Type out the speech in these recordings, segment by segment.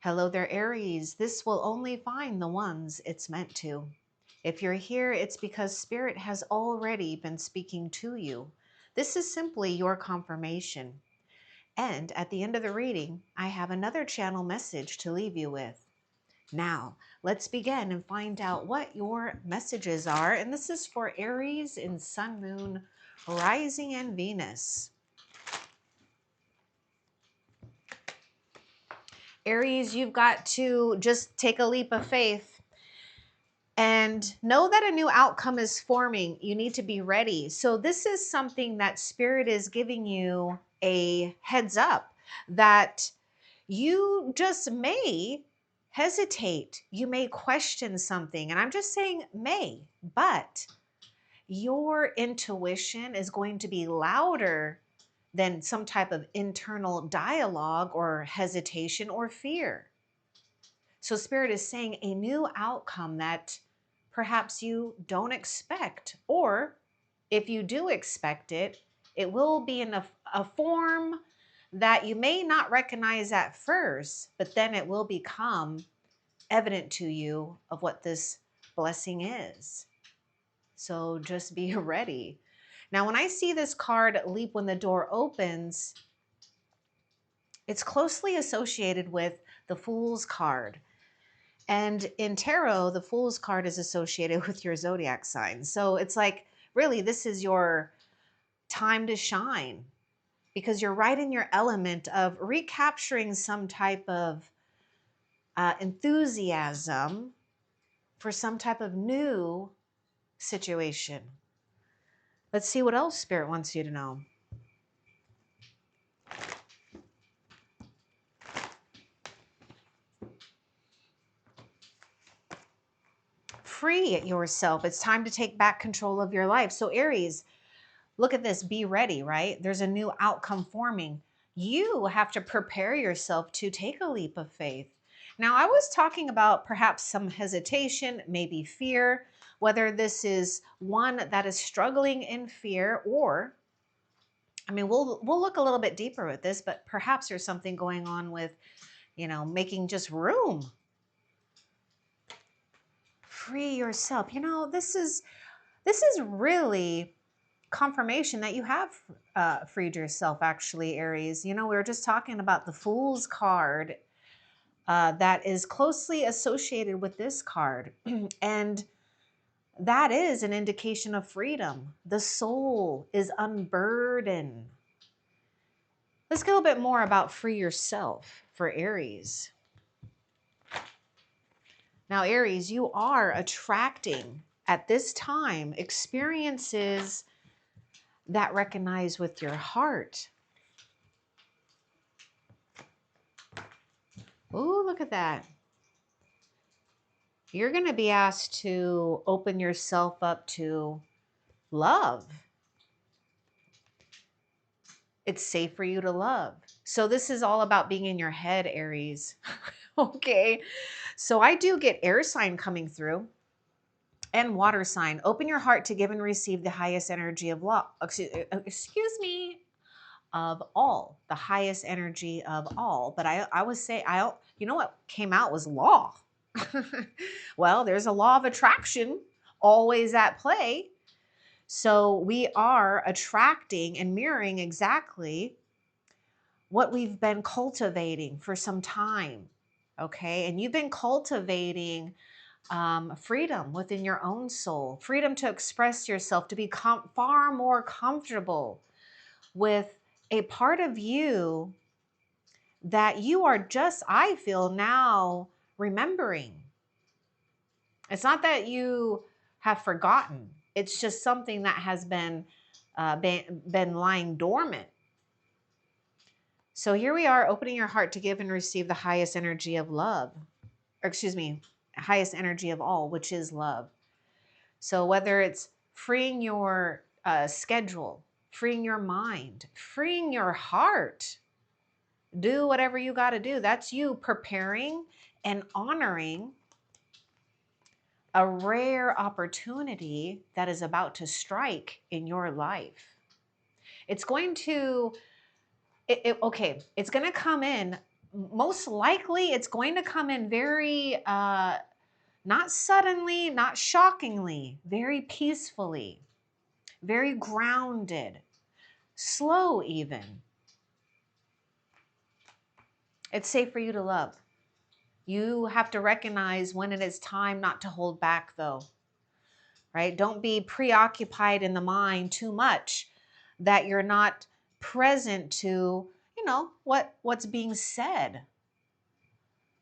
Hello there, Aries. This will only find the ones it's meant to. If you're here, it's because Spirit has already been speaking to you. This is simply your confirmation. And at the end of the reading, I have another channel message to leave you with. Now, let's begin and find out what your messages are. And this is for Aries in Sun, Moon, Rising, and Venus. Aries, you've got to just take a leap of faith and know that a new outcome is forming. You need to be ready. So this is something that Spirit is giving you a heads up that you just may hesitate. You may question something. And I'm just saying may, but your intuition is going to be louder than some type of internal dialogue or hesitation or fear. So Spirit is saying a new outcome that perhaps you don't expect, or if you do expect it, it will be in a form that you may not recognize at first, but then it will become evident to you of what this blessing is. So just be ready. Now, when I see this card leap when the door opens, it's closely associated with the Fool's card. And in tarot, the Fool's card is associated with your zodiac sign. So it's like, really, this is your time to shine because you're right in your element of recapturing some type of enthusiasm for some type of new situation. Let's see what else Spirit wants you to know. Free yourself. It's time to take back control of your life. So Aries, look at this, be ready, right? There's a new outcome forming. You have to prepare yourself to take a leap of faith. Now, I was talking about perhaps some hesitation, maybe fear, whether this is one that is struggling in fear or, I mean, we'll look a little bit deeper with this, but perhaps there's something going on with, making just room. Free yourself. This is really confirmation that you have freed yourself, actually, Aries. We were just talking about the Fool's card that is closely associated with this card. And that is an indication of freedom. The soul is unburdened. Let's get a little bit more about free yourself for Aries. Now, Aries, you are attracting at this time experiences that recognize with your heart. Oh, look at that. You're going to be asked to open yourself up to love. It's safe for you to love. So this is all about being in your head, Aries. Okay. So I do get air sign coming through and water sign. Open your heart to give and receive the highest energy of love. Excuse me. Of all, the highest energy of all. But I would say, what came out was law. Well, there's a law of attraction always at play. So we are attracting and mirroring exactly what we've been cultivating for some time. Okay. And you've been cultivating freedom within your own soul, freedom to express yourself, to be far more comfortable with a part of you that you are just, I feel now, remembering. It's not that you have forgotten. It's just something that has been lying dormant. So here we are, opening your heart to give and receive the highest energy of love. Or excuse me, highest energy of all, which is love. So whether it's freeing your schedule, freeing your mind, freeing your heart, do whatever you got to do. That's you preparing and honoring a rare opportunity that is about to strike in your life. It's going to, it's going to come in most likely it's going to come in very, not suddenly, not shockingly, very peacefully, very grounded, slow even. It's safe for you to love. You have to recognize when it is time not to hold back, though, right? Don't be preoccupied in the mind too much that you're not present to, what's being said,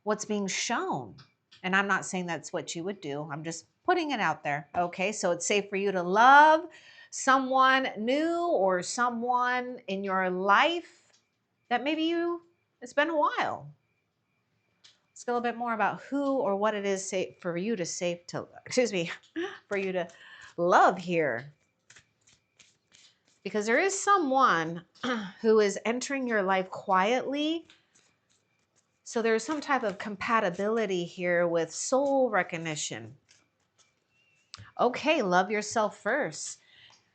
what's being shown. And I'm not saying that's what you would do. I'm just putting it out there. Okay, so it's safe for you to love someone new or someone in your life that it's been a while. Let's go a little bit more about who or what it is for you to love here. Because there is someone who is entering your life quietly. So there's some type of compatibility here with soul recognition. Okay, love yourself first.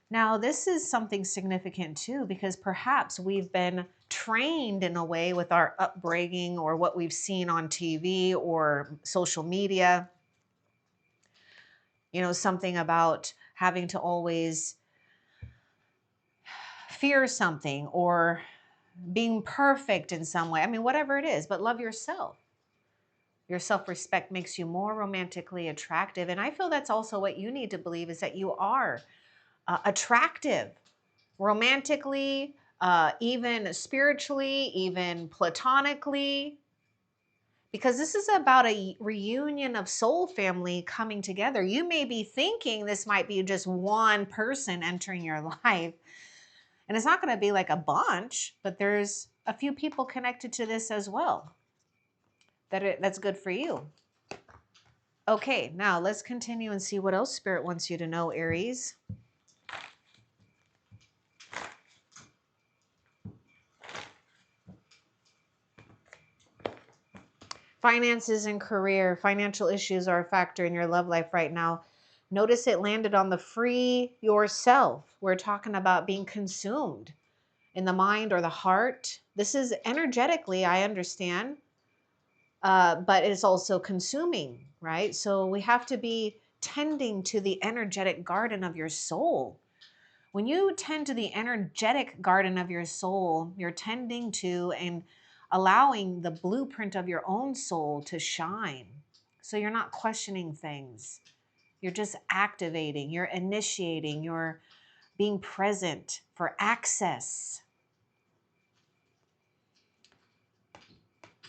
Now, this is something significant too, because perhaps we've been trained in a way with our upbringing or what we've seen on TV or social media. Something about having to always fear something or being perfect in some way. I mean, whatever it is, but love yourself. Your self-respect makes you more romantically attractive. And I feel that's also what you need to believe, is that you are attractive romantically, even spiritually, even platonically, because this is about a reunion of soul family coming together. You may be thinking this might be just one person entering your life, and it's not going to be like a bunch, but there's a few people connected to this as well. That's good for you. Okay, now let's continue and see what else Spirit wants you to know, Aries. Finances and career. Financial issues are a factor in your love life right now. Notice it landed on the free yourself. We're talking about being consumed in the mind or the heart. This is energetically, I understand, but it's also consuming, right? So we have to be tending to the energetic garden of your soul. When you tend to the energetic garden of your soul, you're tending to and allowing the blueprint of your own soul to shine. So you're not questioning things. You're just activating, you're initiating, you're being present for access.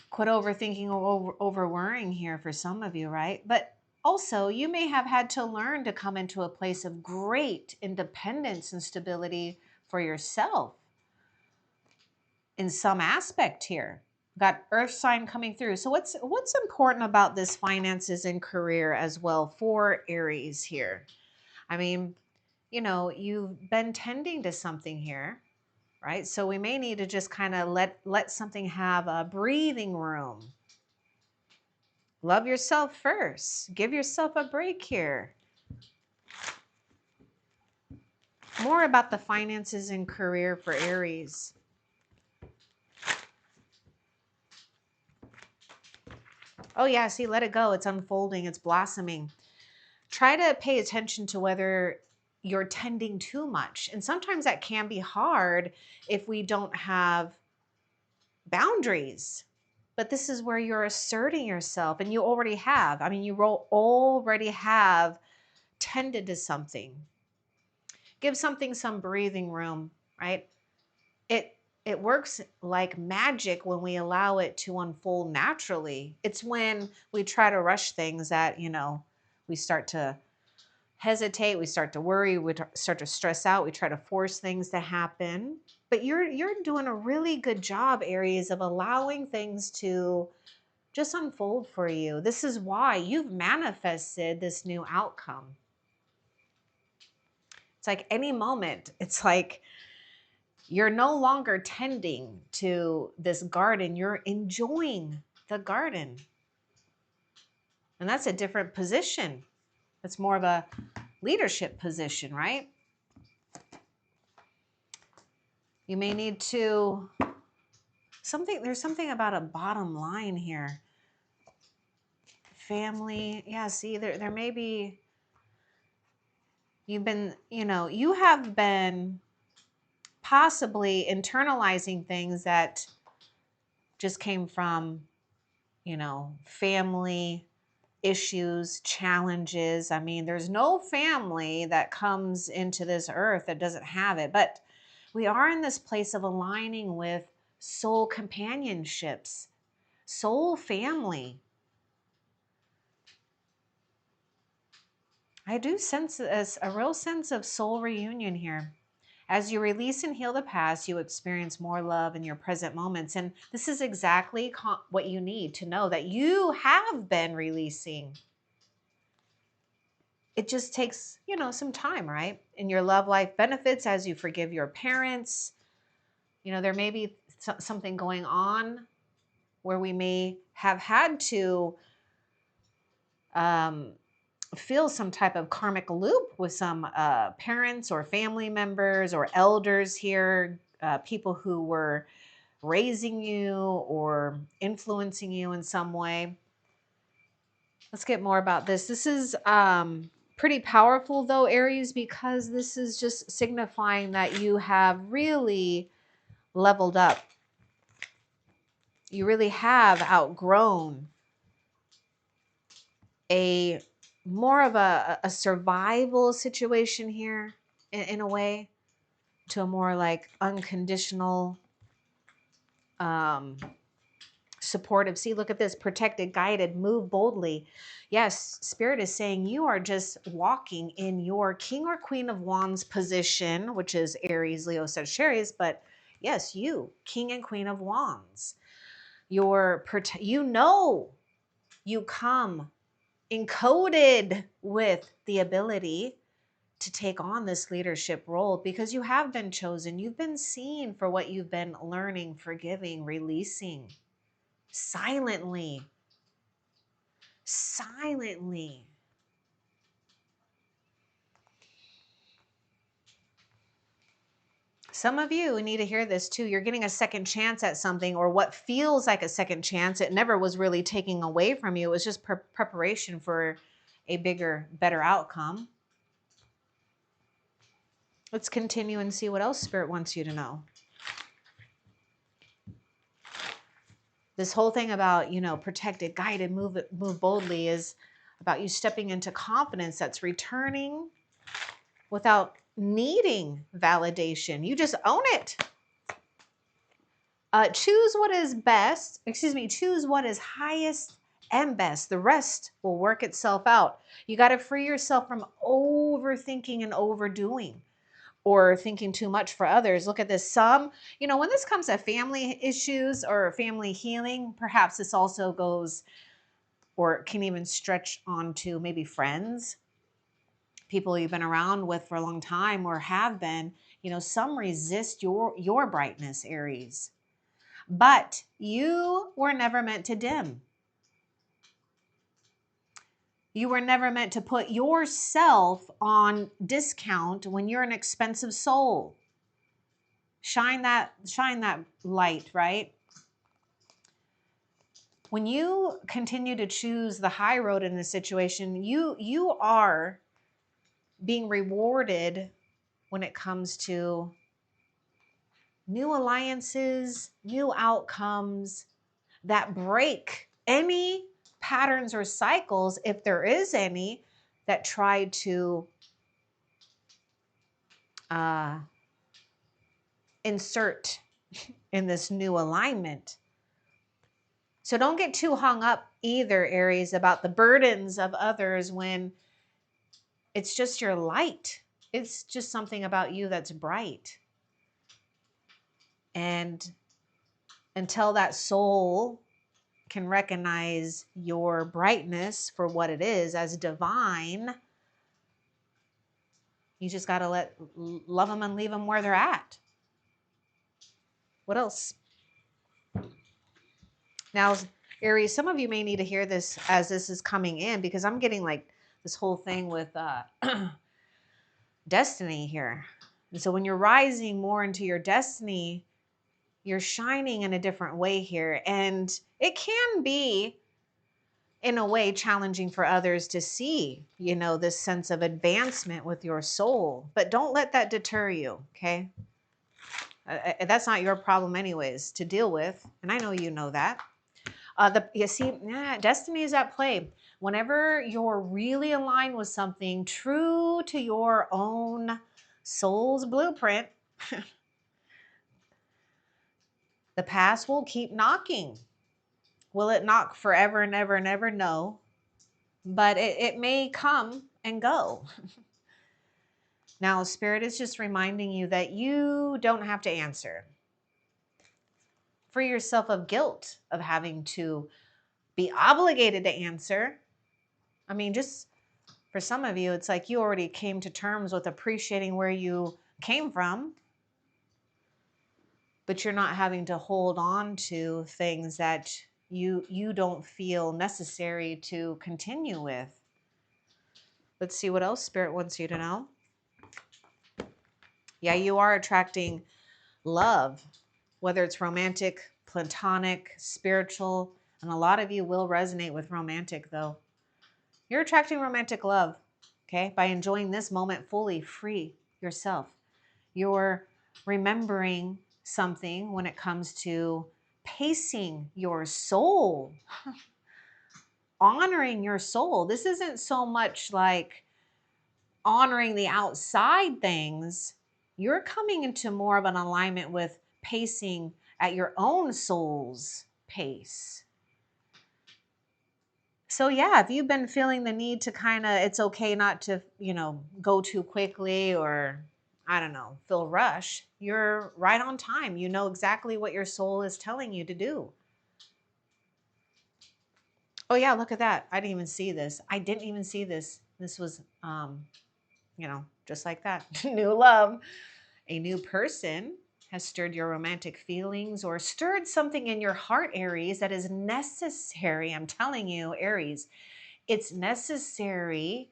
Quit overthinking or over worrying here for some of you, right? But also, you may have had to learn to come into a place of great independence and stability for yourself in some aspect here. Got earth sign coming through. So what's important about this finances and career as well for Aries here? I mean, you've been tending to something here, right? So we may need to just kind of let something have a breathing room. Love yourself first. Give yourself a break here. More about the finances and career for Aries. Oh yeah, see, let it go. It's unfolding. It's blossoming. Try to pay attention to whether you're tending too much. And sometimes that can be hard if we don't have boundaries. But this is where you're asserting yourself, and you already have. I mean, you already have tended to something. Give something some breathing room, right? It works like magic when we allow it to unfold naturally. It's when we try to rush things that, we start to hesitate, we start to worry, we start to stress out, we try to force things to happen. But you're doing a really good job, Aries, of allowing things to just unfold for you. This is why you've manifested this new outcome. It's like any moment, it's like you're no longer tending to this garden, you're enjoying the garden. And that's a different position. It's more of a leadership position, right? You may need to There's something about a bottom line here. Family. Yeah, see, there may be, you have been possibly internalizing things that just came from, family issues, challenges. I mean, there's no family that comes into this earth that doesn't have it. But we are in this place of aligning with soul companionships, soul family. I do sense a real sense of soul reunion here. As you release and heal the past, you experience more love in your present moments. And this is exactly what you need to know, that you have been releasing. It just takes, some time, right? In your love life benefits as you forgive your parents. There may be something going on where we may have had to feel some type of karmic loop with some parents or family members or elders here, people who were raising you or influencing you in some way. Let's get more about this. This is pretty powerful though, Aries, because this is just signifying that you have really leveled up. You really have outgrown a more of a survival situation here in a way, to a more like unconditional supportive. See, look at this: protected, guided, move boldly. Yes, Spirit is saying you are just walking in your King or Queen of Wands position, which is Aries, Leo, Sagittarius. But yes, you, King and Queen of Wands. You come encoded with the ability to take on this leadership role because you have been chosen. You've been seen for what you've been learning, forgiving, releasing. Silently. Some of you need to hear this too. You're getting a second chance at something, or what feels like a second chance. It never was really taking away from you. It was just preparation for a bigger, better outcome. Let's continue and see what else Spirit wants you to know. This whole thing about, protected, guided, move boldly is about you stepping into confidence that's returning without needing validation. You just own it. Choose what is best. Choose what is highest and best. The rest will work itself out. You got to free yourself from overthinking and overdoing, or thinking too much for others. Look at this. When this comes to family issues or family healing, perhaps this also goes or can even stretch onto maybe friends, people you've been around with for a long time or have been. Some resist your brightness, Aries. But you were never meant to dim. You were never meant to put yourself on discount when you're an expensive soul. Shine that light, right? When you continue to choose the high road in this situation, you are being rewarded when it comes to new alliances, new outcomes that break any patterns or cycles, if there is any, that try to insert in this new alignment. So don't get too hung up either, Aries, about the burdens of others when it's just your light. It's just something about you that's bright. And until that soul can recognize your brightness for what it is, as divine, you just got to love them and leave them where they're at. What else? Now, Aries, some of you may need to hear this as this is coming in, because I'm getting like this whole thing with destiny here. And so when you're rising more into your destiny, You're shining in a different way here. And it can be, in a way, challenging for others to see, this sense of advancement with your soul. But don't let that deter you, okay? That's not your problem anyways to deal with. And I know you know that. Destiny is at play. Whenever you're really aligned with something true to your own soul's blueprint, the past will keep knocking. Will it knock forever and ever and ever? No. But it may come and go. Now, Spirit is just reminding you that you don't have to answer. Free yourself of guilt of having to be obligated to answer. I mean, just for some of you, it's like you already came to terms with appreciating where you came from, but you're not having to hold on to things that you don't feel necessary to continue with. Let's see what else Spirit wants you to know. Yeah, you are attracting love, whether it's romantic, platonic, spiritual, and a lot of you will resonate with romantic though. You're attracting romantic love, okay? By enjoying this moment fully, free yourself. You're remembering something when it comes to pacing your soul, honoring your soul. This isn't so much like honoring the outside things. You're coming into more of an alignment with pacing at your own soul's pace. So yeah, if you've been feeling the need to it's okay not to, go too quickly or, I don't know, feel rush, you're right on time. You know exactly what your soul is telling you to do. Oh yeah, look at that. I didn't even see this. This was, just like that. New love. A new person has stirred your romantic feelings or stirred something in your heart, Aries, that is necessary. I'm telling you, Aries, it's necessary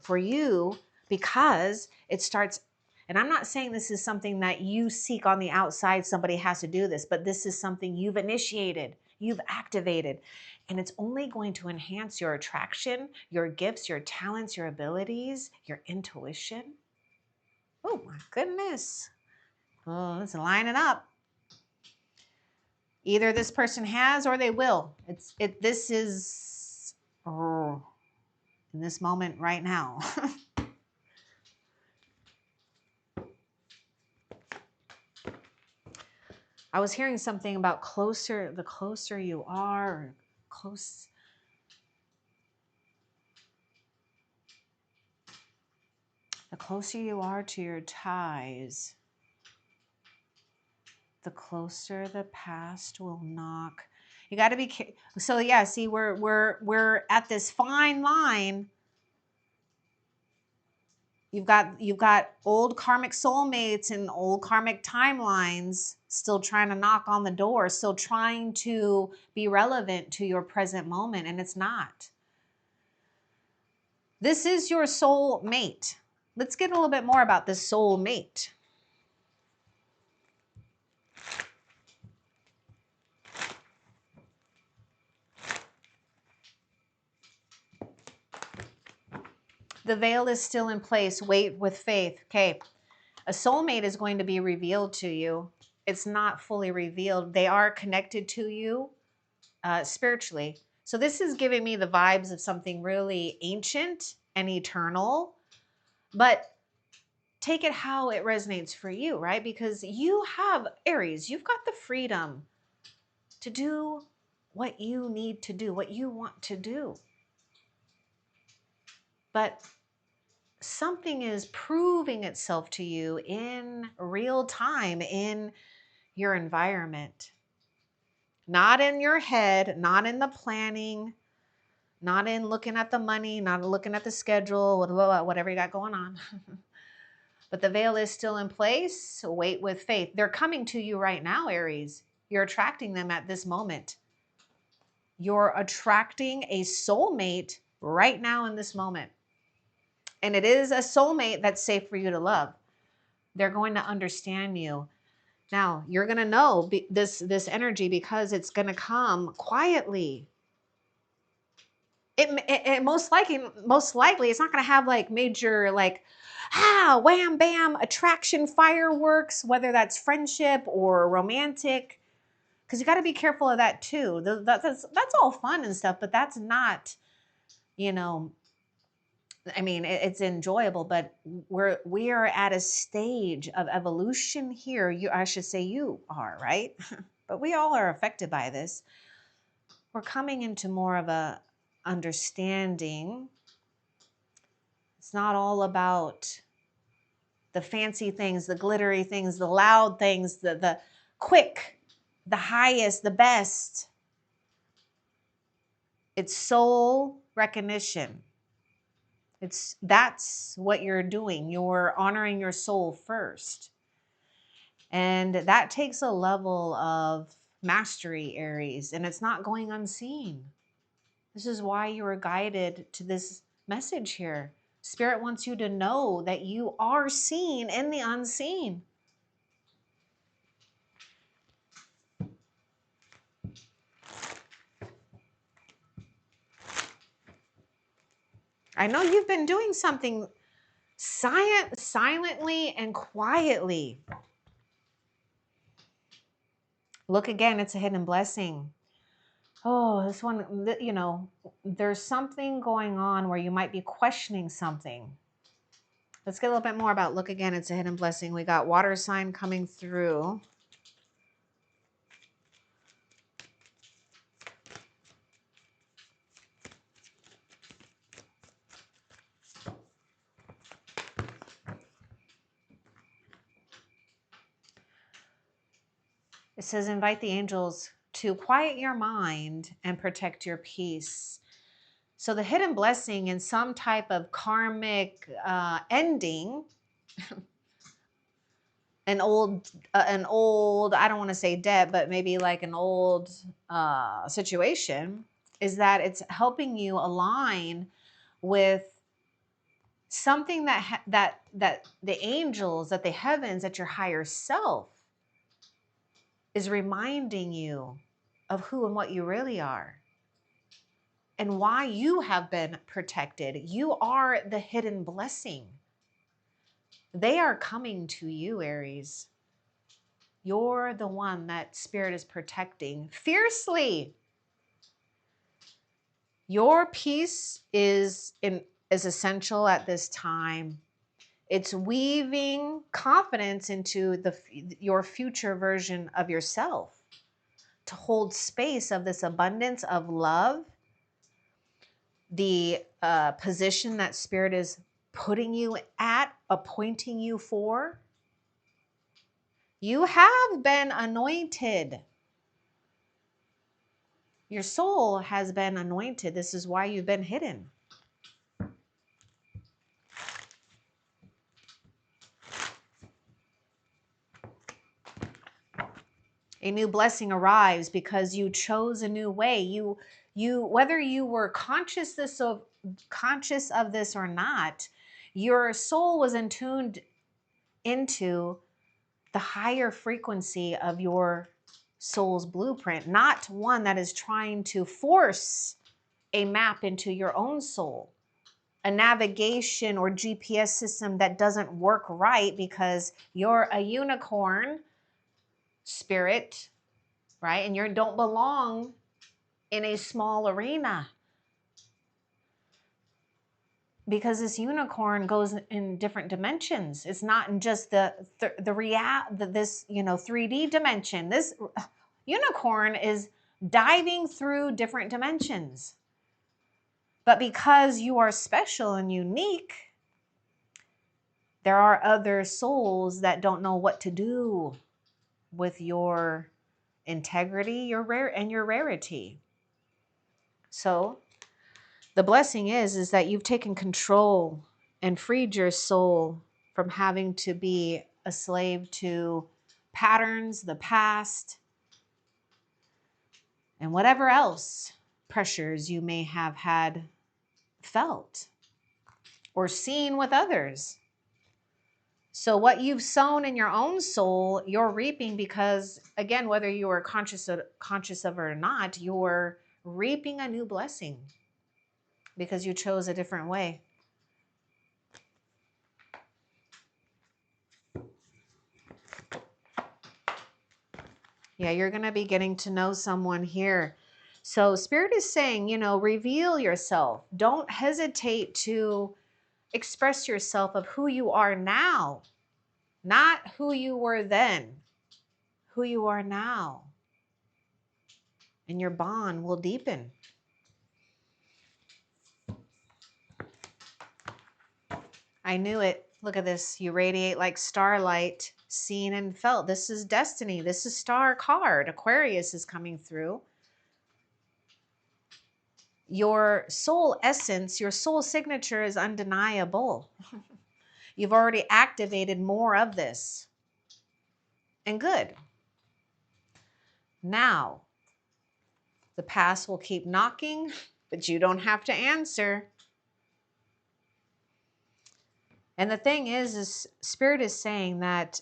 for you because it starts. And I'm not saying this is something that you seek on the outside. Somebody has to do this, but this is something you've initiated, you've activated, and it's only going to enhance your attraction, your gifts, your talents, your abilities, your intuition. Oh my goodness. Oh, it's lining up. Either this person has or they will. This is in this moment right now. I was hearing something about the closer you are, the closer you are to your ties, the closer the past will knock. You got to be so yeah, see we're at this fine line. You've got old karmic soulmates and old karmic timelines still trying to knock on the door, still trying to be relevant to your present moment, and it's not. This is your soul mate. Let's get a little bit more about this soul mate. The veil is still in place. Wait with faith. Okay. A soulmate is going to be revealed to you. It's not fully revealed. They are connected to you spiritually. So this is giving me the vibes of something really ancient and eternal, but take it how it resonates for you, right? Because you have, Aries, you've got the freedom to do what you need to do, what you want to do. But something is proving itself to you in real time in your environment. Not in your head, not in the planning, not in looking at the money, not looking at the schedule, whatever you got going on. But the veil is still in place. Wait with faith. They're coming to you right now, Aries. You're attracting them at this moment. You're attracting a soulmate right now in this moment. And it is a soulmate that's safe for you to love. They're going to understand you. Now, you're going to know this energy because it's going to come quietly. It most likely it's not going to have like major like wham bam attraction fireworks, whether that's friendship or romantic, because you got to be careful of that too. That's all fun and stuff, but that's not, you know, I mean, it's enjoyable, but we are at a stage of evolution here. I should say you are, right? But we all are affected by this. We're coming into more of a understanding. It's not all about the fancy things, the glittery things, the loud things, the quick, the highest, the best. It's soul recognition. That's what you're doing. You're honoring your soul first. And that takes a level of mastery, Aries, and it's not going unseen. This is why you were guided to this message here. Spirit wants you to know that you are seen in the unseen. I know you've been doing something silently and quietly. Look again, it's a hidden blessing. Oh, this one, you know, there's something going on where you might be questioning something. Let's get a little bit more about look again, it's a hidden blessing. We got water sign coming through. It says invite the angels to quiet your mind and protect your peace. So the hidden blessing in some type of karmic ending, an old, I don't want to say debt, but maybe like an old situation, is that it's helping you align with something that the angels, that the heavens, that your higher self is reminding you of who and what you really are and why you have been protected. You are the hidden blessing. They are coming to you, Aries. You're the one that Spirit is protecting fiercely. Your peace is essential at this time. It's weaving confidence into your future version of yourself, to hold space of this abundance of love, the position that Spirit is putting you at, appointing you for. You have been anointed. Your soul has been anointed. This is why you've been hidden. A new blessing arrives because you chose a new way. You whether you were conscious of this or not, your soul was tuned into the higher frequency of your soul's blueprint, not one that is trying to force a map into your own soul, a navigation or GPS system that doesn't work right because you're a unicorn spirit, right? And you don't belong in a small arena, because this unicorn goes in different dimensions. It's not in just this 3D dimension. This unicorn is diving through different dimensions. But because you are special and unique, there are other souls that don't know what to do with your integrity, your rarity. So the blessing is that you've taken control and freed your soul from having to be a slave to patterns, the past, and whatever else pressures you may have had felt or seen with others. So what you've sown in your own soul, you're reaping because, again, whether you are conscious of it or not, you're reaping a new blessing because you chose a different way. Yeah, you're going to be getting to know someone here. So Spirit is saying, reveal yourself. Don't hesitate to express yourself of who you are now, not who you were then, who you are now. And your bond will deepen. I knew it. Look at this. You radiate like starlight, seen and felt. This is destiny. This is star card. Aquarius is coming through. Your soul essence, your soul signature is undeniable. You've already activated more of this. And good. Now, the past will keep knocking, but you don't have to answer. And the thing is Spirit is saying that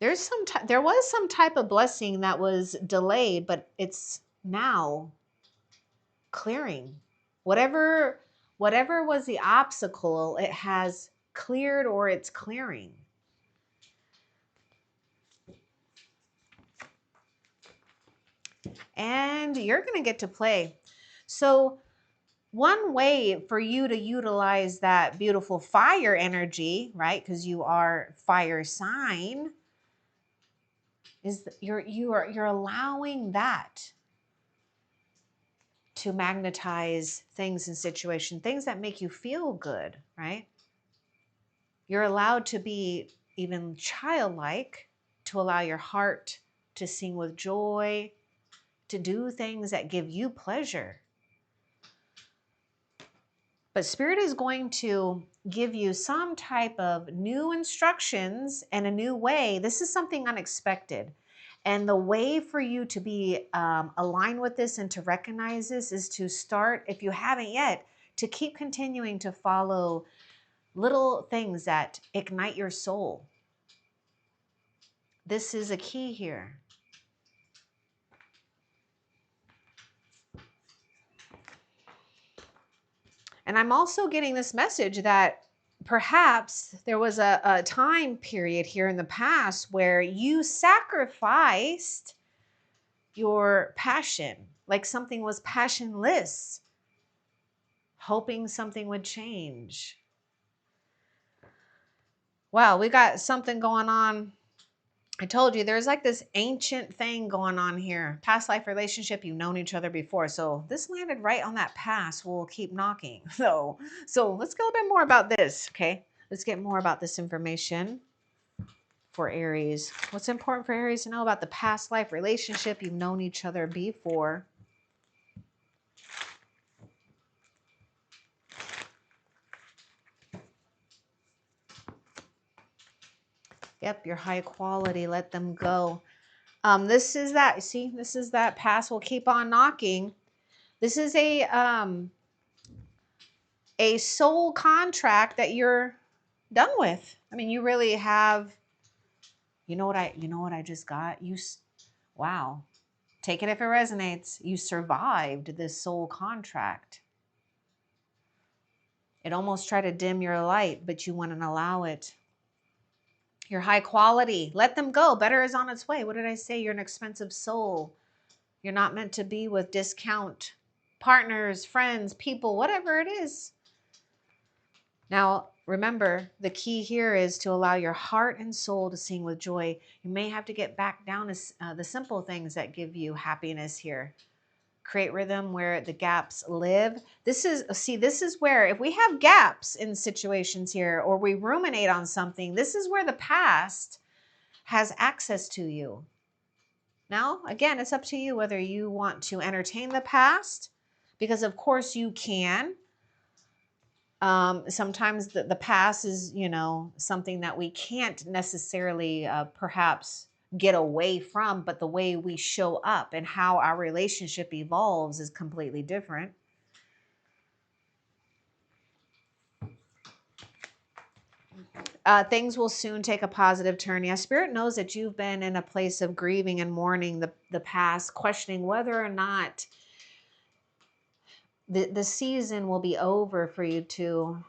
there was some type of blessing that was delayed, but it's now clearing. Whatever was the obstacle, it has cleared or it's clearing. And you're going to get to play. So one way for you to utilize that beautiful fire energy, right? Because you are fire sign, is you're allowing that to magnetize things and situations, things that make you feel good, right? You're allowed to be even childlike, to allow your heart to sing with joy, to do things that give you pleasure. But Spirit is going to give you some type of new instructions and a new way. This is something unexpected. And the way for you to be aligned with this and to recognize this is to start, if you haven't yet, to keep continuing to follow little things that ignite your soul. This is a key here. And I'm also getting this message that perhaps there was a time period here in the past where you sacrificed your passion, like something was passionless, hoping something would change. Wow, we got something going on. I told you there's like this ancient thing going on here. Past life relationship, you've known each other before. So this landed right on that past. We'll keep knocking. So let's get a little bit more about this, okay? Let's get more about this information for Aries. What's important for Aries to know about the past life relationship you've known each other before? Yep, you're high quality. Let them go. This is that. See, this is that past will keep on knocking. This is a soul contract that you're done with. I mean, you really have. You know what I just got? Wow. Take it if it resonates. You survived this soul contract. It almost tried to dim your light, but you wouldn't allow it. You're high quality. Let them go. Better is on its way. What did I say? You're an expensive soul. You're not meant to be with discount partners, friends, people, whatever it is. Now, remember, the key here is to allow your heart and soul to sing with joy. You may have to get back down to the simple things that give you happiness here. Create rhythm where the gaps live. This is where, if we have gaps in situations here or we ruminate on something, this is where the past has access to you. Now, again, it's up to you whether you want to entertain the past, because of course you can. Sometimes the past is, something that we can't necessarily perhaps get away from, but the way we show up and how our relationship evolves is completely different. Things will soon take a positive turn. Yeah, Spirit knows that you've been in a place of grieving and mourning the past, questioning whether or not the season will be over for you to,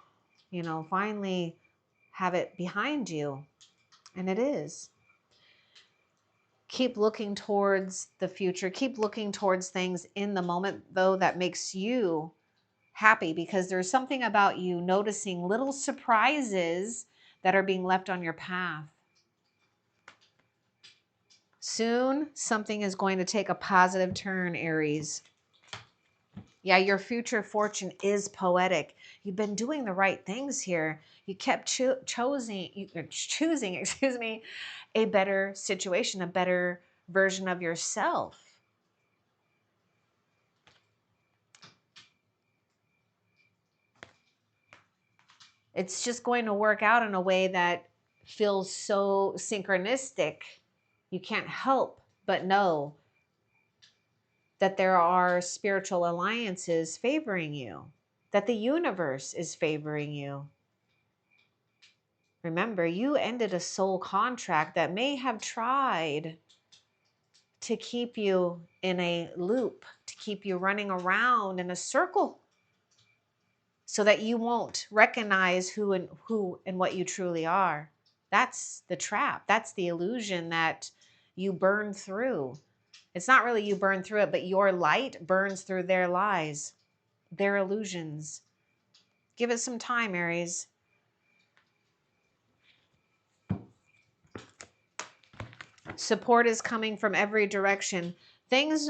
finally have it behind you. And it is. Keep looking towards the future. Keep looking towards things in the moment, though, that makes you happy, because there's something about you noticing little surprises that are being left on your path. Soon, something is going to take a positive turn, Aries. Yeah, your future fortune is poetic. You've been doing the right things here. You kept choosing, excuse me, a better situation, a better version of yourself. It's just going to work out in a way that feels so synchronistic. You can't help but know that there are spiritual alliances favoring you, that the universe is favoring you. Remember, you ended a soul contract that may have tried to keep you in a loop, to keep you running around in a circle, so that you won't recognize who and what you truly are. That's the trap. That's the illusion that you burn through. It's not really you burn through it, but your light burns through their lies, their illusions. Give it some time, Aries. Support is coming from every direction. Things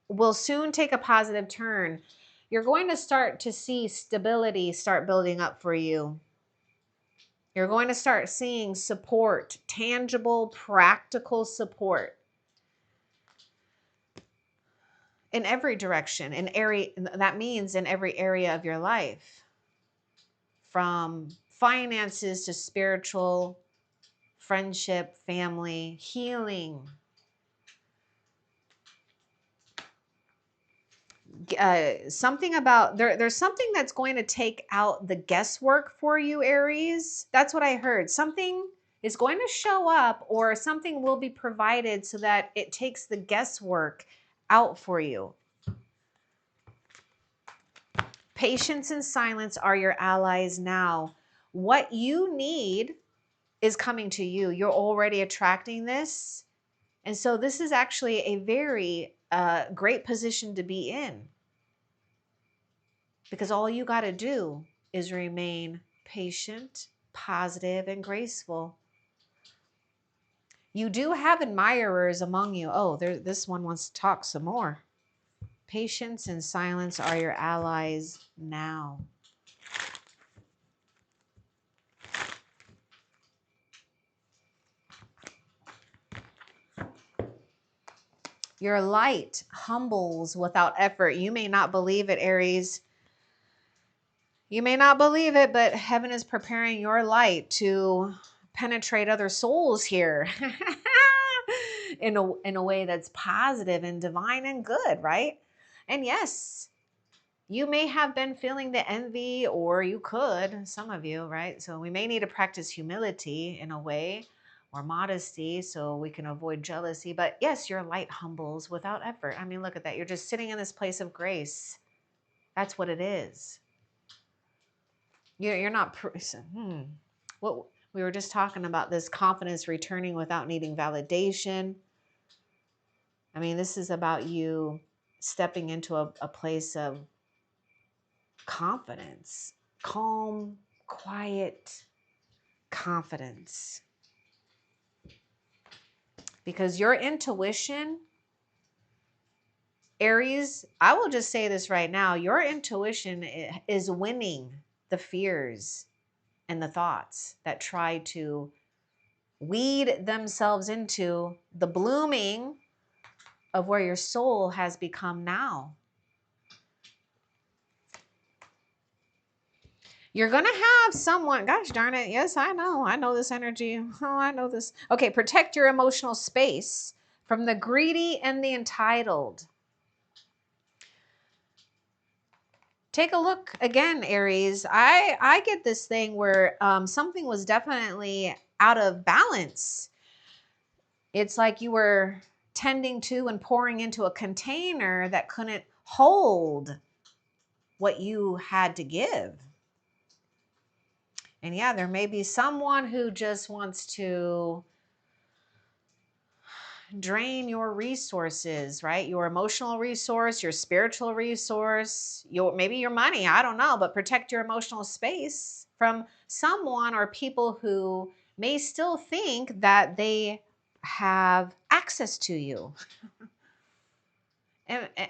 will soon take a positive turn. You're going to start to see stability start building up for you. You're going to start seeing support, tangible, practical support in every direction, that means in every area of your life, from finances to spiritual, friendship, family, healing. Something about there's something that's going to take out the guesswork for you, Aries. That's what I heard. Something is going to show up, or something will be provided so that it takes the guesswork out for you. Patience and silence are your allies now. What you need is coming to you. You're already attracting this. And so this is actually a very great position to be in, because all you got to do is remain patient, positive, and graceful. You do have admirers among you. Oh, this one wants to talk some more. Patience and silence are your allies now. Your light humbles without effort. You may not believe it, Aries. You may not believe it, but heaven is preparing your light to penetrate other souls here in a way that's positive and divine and good, right? And yes, you may have been feeling the envy, or you could, some of you, right? So we may need to practice humility in a way, or modesty, so we can avoid jealousy. But yes, your light humbles without effort. I mean, look at that. You're just sitting in this place of grace. That's what it is. You're not. What we were just talking about, this confidence returning without needing validation. I mean, this is about you stepping into a place of confidence, calm, quiet confidence. Because your intuition, Aries, I will just say this right now, your intuition is winning the fears and the thoughts that try to weed themselves into the blooming of where your soul has become now. You're going to have someone, gosh darn it. Yes, I know this energy. Oh, I know this. Okay, protect your emotional space from the greedy and the entitled. Take a look again, Aries. I get this thing where something was definitely out of balance. It's like you were tending to and pouring into a container that couldn't hold what you had to give. And yeah, there may be someone who just wants to drain your resources, right? Your emotional resource, your spiritual resource, maybe your money, I don't know, but protect your emotional space from someone or people who may still think that they have access to you.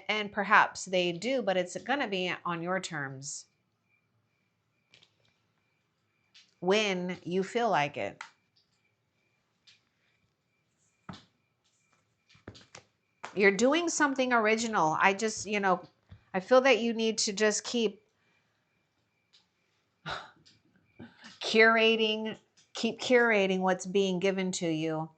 And perhaps they do, but it's going to be on your terms when you feel like it. You're doing something original. I just, I feel that you need to just keep curating, what's being given to you.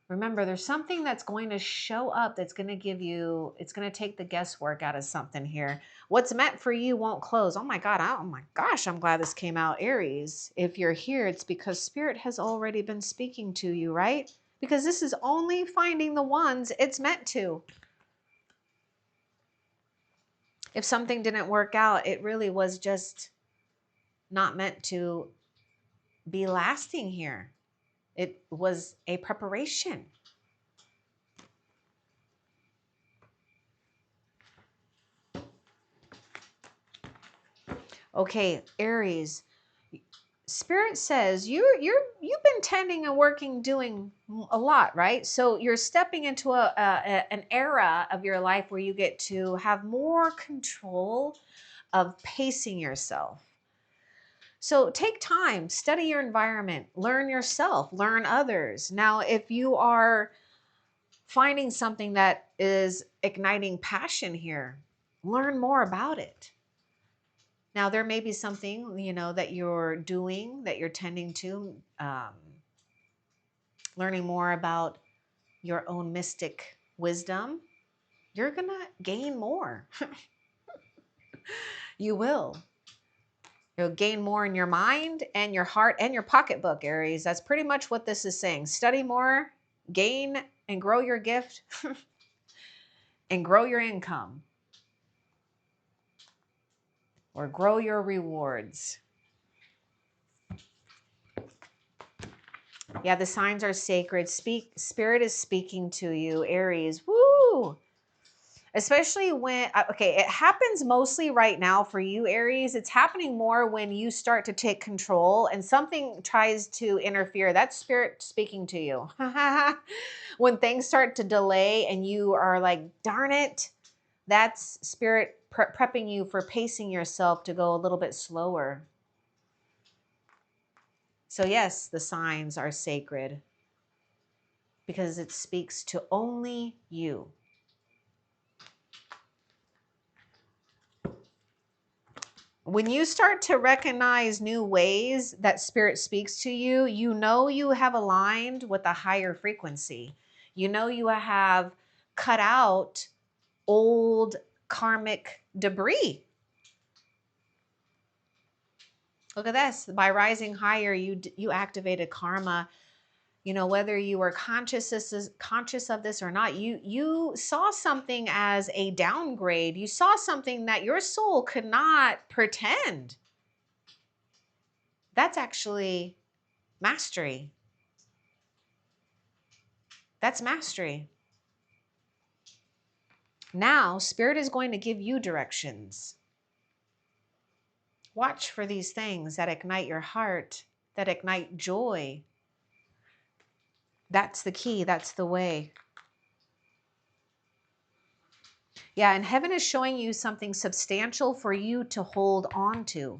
Remember, there's something that's going to show up that's going to give you, it's going to take the guesswork out of something here. What's meant for you won't close. Oh my God. Oh my gosh. I'm glad this came out, Aries. If you're here, it's because Spirit has already been speaking to you, right? Because this is only finding the ones it's meant to. If something didn't work out, it really was just not meant to be lasting here. It was a preparation. Okay, Aries. Spirit says you've been tending and working, doing a lot, right? So you're stepping into an era of your life where you get to have more control of pacing yourself. So take time, study your environment, learn yourself, learn others. Now, if you are finding something that is igniting passion here, learn more about it. Now, there may be something, that you're doing, that you're tending to, learning more about your own mystic wisdom. You're going to gain more. You will. You'll gain more in your mind and your heart and your pocketbook, Aries. That's pretty much what this is saying. Study more, gain and grow your gift, and grow your income. Or grow your rewards. Yeah, the signs are sacred. Spirit is speaking to you, Aries. Woo! Especially when, okay, it happens mostly right now for you, Aries. It's happening more when you start to take control and something tries to interfere. That's Spirit speaking to you. When things start to delay and you are like, darn it, that's Spirit prepping you for pacing yourself to go a little bit slower. So yes, the signs are sacred because it speaks to only you. When you start to recognize new ways that Spirit speaks to you, you know you have aligned with a higher frequency. You know you have cut out old karmic debris. Look at this. By rising higher, you activated karma. Whether you were conscious of this or not, you saw something as a downgrade. You saw something that your soul could not pretend. That's actually mastery. That's mastery. Now, Spirit is going to give you directions. Watch for these things that ignite your heart, that ignite joy. That's the key. That's the way. Yeah, and heaven is showing you something substantial for you to hold on to.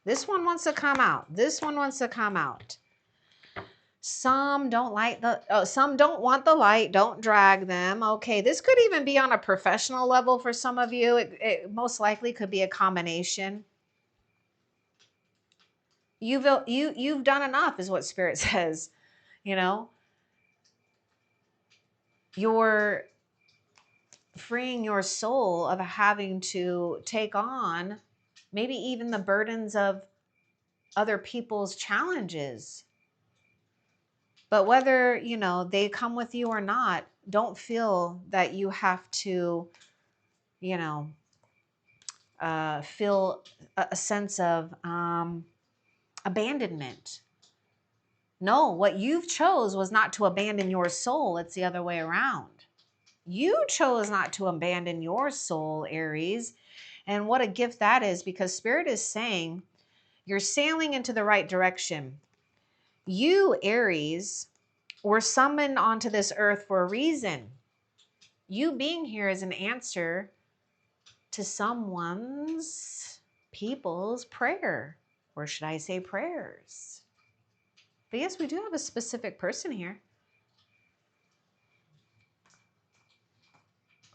This one wants to come out. This one wants to come out. Some don't some don't want the light. Don't drag them. Okay, this could even be on a professional level for some of you. It most likely could be a combination. You've done enough, is what Spirit says. You You're freeing your soul of having to take on maybe even the burdens of other people's challenges. But whether, they come with you or not, don't feel that you have to, you know, feel a sense of abandonment. No, what you've chose was not to abandon your soul. It's the other way around. You chose not to abandon your soul, Aries. And what a gift that is, because Spirit is saying you're sailing into the right direction. You, Aries, were summoned onto this earth for a reason. You being here is an answer to people's prayer. Or should I say prayers? But yes, we do have a specific person here.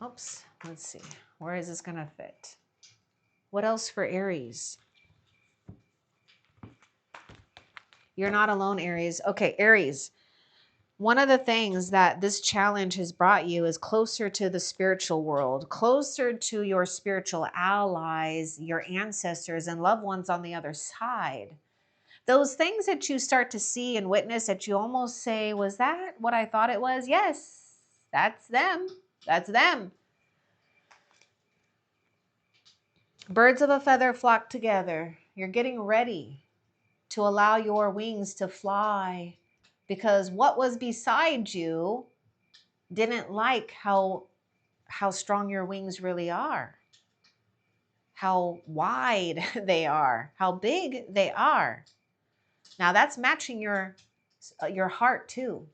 Oops, let's see. Where is this going to fit? What else for Aries? You're not alone, Aries. Okay, Aries. One of the things that this challenge has brought you is closer to the spiritual world, closer to your spiritual allies, your ancestors, and loved ones on the other side. Those things that you start to see and witness that you almost say, was that what I thought it was? Yes, that's them. That's them. Birds of a feather flock together. You're getting ready to allow your wings to fly, because what was beside you didn't like how strong your wings really are, how wide they are, how big they are. Now that's matching your heart too.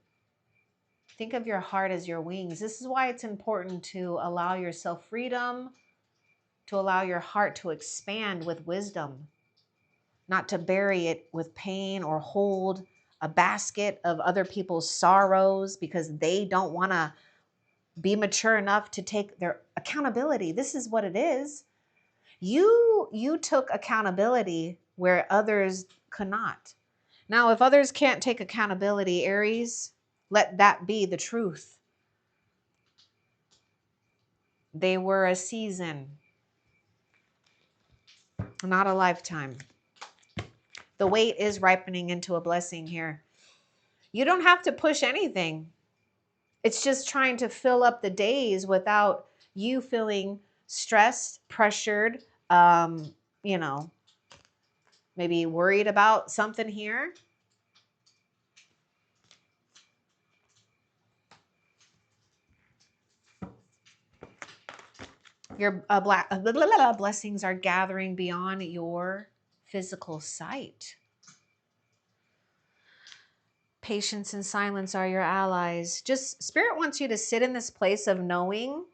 Think of your heart as your wings. This is why it's important to allow yourself freedom, to allow your heart to expand with wisdom, not to bury it with pain or hold a basket of other people's sorrows because they don't want to be mature enough to take their accountability. This is what it is. You took accountability where others could not. Now, if others can't take accountability, Aries, let that be the truth. They were a season, not a lifetime. The wait is ripening into a blessing here. You don't have to push anything. It's just trying to fill up the days without you feeling stressed, pressured, you know, maybe worried about something here. Your blessings are gathering beyond your physical sight. Patience and silence are your allies. Just Spirit wants you to sit in this place of knowing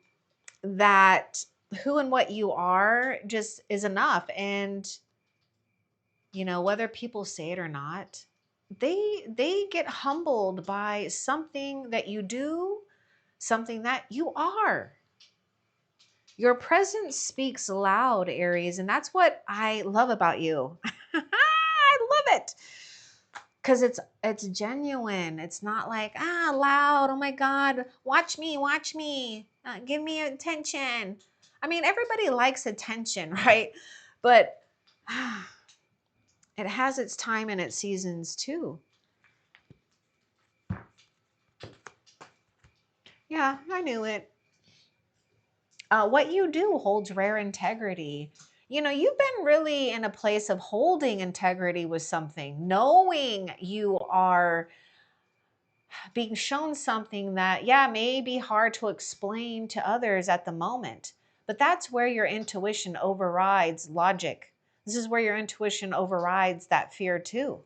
that who and what you are just is enough. And, whether people say it or not, they get humbled by something that you do, something that you are. Your presence speaks loud, Aries, and that's what I love about you. I love it. Because it's genuine. It's not like, loud, oh my God, watch me, give me attention. I mean, everybody likes attention, right? But it has its time and its seasons too. Yeah, I knew it. What you do holds rare integrity. You've been really in a place of holding integrity with something, knowing you are being shown something that, may be hard to explain to others at the moment. But that's where your intuition overrides logic. This is where your intuition overrides that fear too.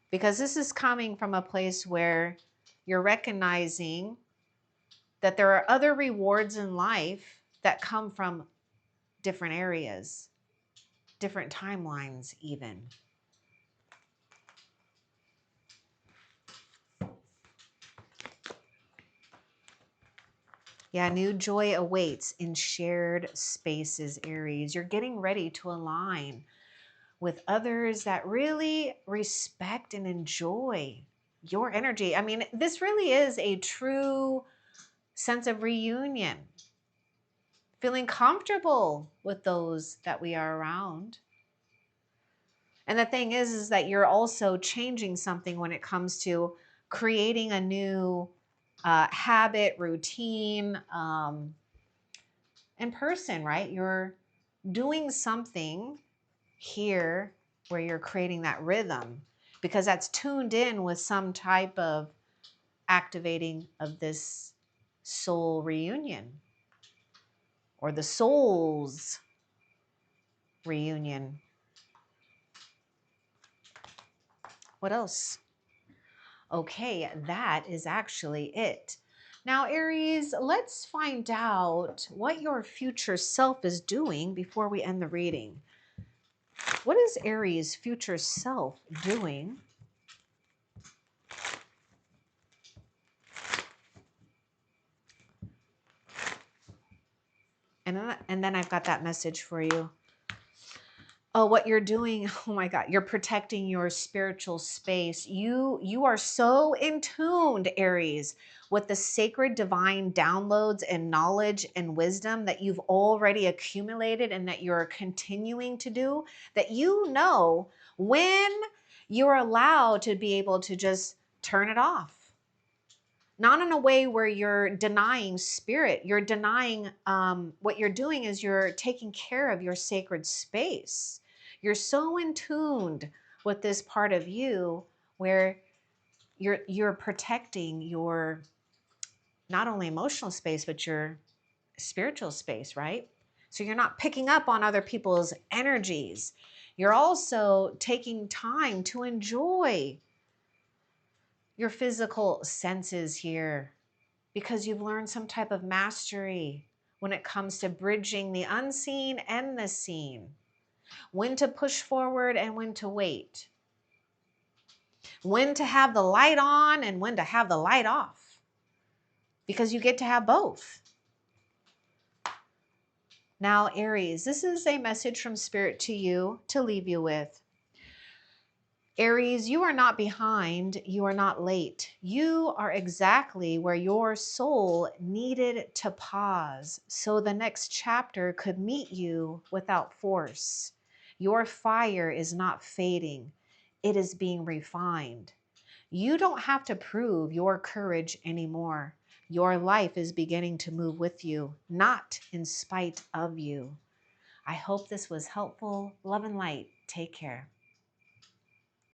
Because this is coming from a place where you're recognizing that there are other rewards in life that come from different areas, different timelines even. Yeah, new joy awaits in shared spaces, Aries. You're getting ready to align with others that really respect and enjoy your energy. I mean, this really is a true sense of reunion, feeling comfortable with those that we are around. And the thing is that you're also changing something when it comes to creating a new habit, routine, in person, right? You're doing something here where you're creating that rhythm because that's tuned in with some type of activating of this soul reunion or the soul's reunion. What else? Okay, that is actually it. Now, Aries, let's find out what your future self is doing before we end the reading. What is Aries' future self doing? And then I've got that message for you. Oh, what you're doing, oh my God, you're protecting your spiritual space. You are so in tuned, Aries, with the sacred divine downloads and knowledge and wisdom that you've already accumulated and that you're continuing to do, that you know when you're allowed to be able to just turn it off. Not in a way where you're denying spirit. You're denying, what you're doing is you're taking care of your sacred space. You're so in tuned with this part of you where you're protecting your not only emotional space, but your spiritual space, right? So you're not picking up on other people's energies. You're also taking time to enjoy your physical senses here, because you've learned some type of mastery when it comes to bridging the unseen and the seen, when to push forward and when to wait, when to have the light on and when to have the light off, because you get to have both. Now, Aries, this is a message from Spirit to you to leave you with. Aries, you are not behind, you are not late. You are exactly where your soul needed to pause so the next chapter could meet you without force. Your fire is not fading, it is being refined. You don't have to prove your courage anymore. Your life is beginning to move with you, not in spite of you. I hope this was helpful. Love and light. Take care.